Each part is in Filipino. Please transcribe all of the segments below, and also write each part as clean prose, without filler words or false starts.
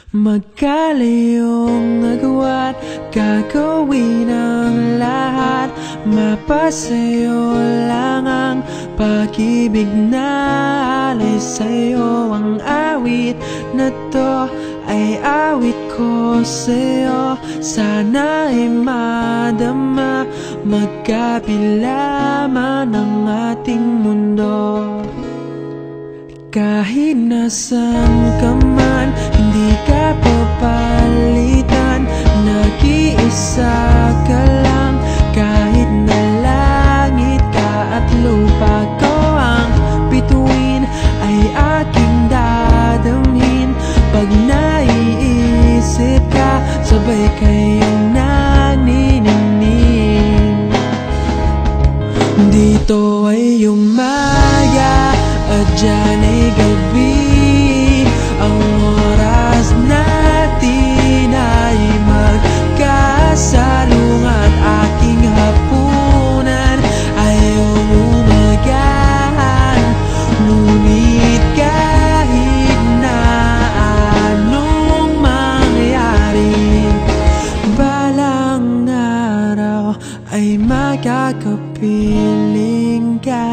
Magkalayong nagawa't gagawin ang lahat. Mapasayo lang ang pag-ibig na alis sa'yo. Ang awit na to ay awit ko sa'yo. Sana ay madama, magkabila man ang ating mundo. Kahit nasan ka man, hindi ka papalitan. Nag-iisa ka lang, kahit na langit ka at lupa ko ang bituin, ay aking dadamhin. Pag naiisip ka, sabay kayong naniningning. Dito ay umaga at dyan ay gabi. Ang oras natin ay magkasalung at aking hapunan ay umagahan. Ngunit kahit na anong mangyari, balang araw ay makakapiling ka.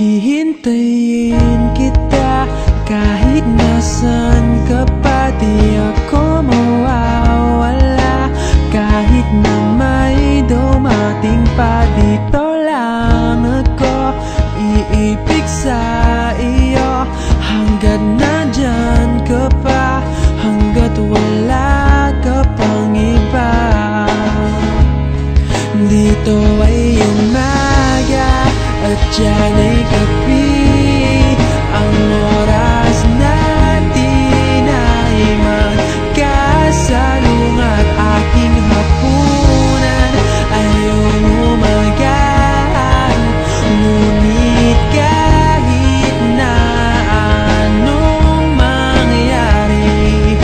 Hihintayin kita kahit nasan ka pa, di ako mawawala. Kahit na may dumating pa, dito lang ako iibig sa iyo. Hanggat nandyan ka pa, hanggat wala ka pang iba. Dito ay umaga at dyan ay gabi. Ang oras natin ay magkasalung at aking hapunan ay umagahan. Ngunit kahit na anong mangyari,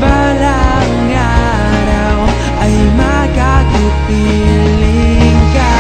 balang araw ay makakapiling ka.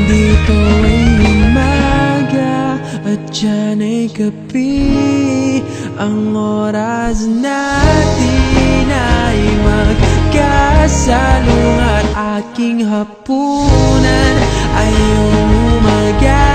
Dito ay umaga at dyan ay gabi. Ang oras natin ay magkasalung at aking hapunan ay umaga.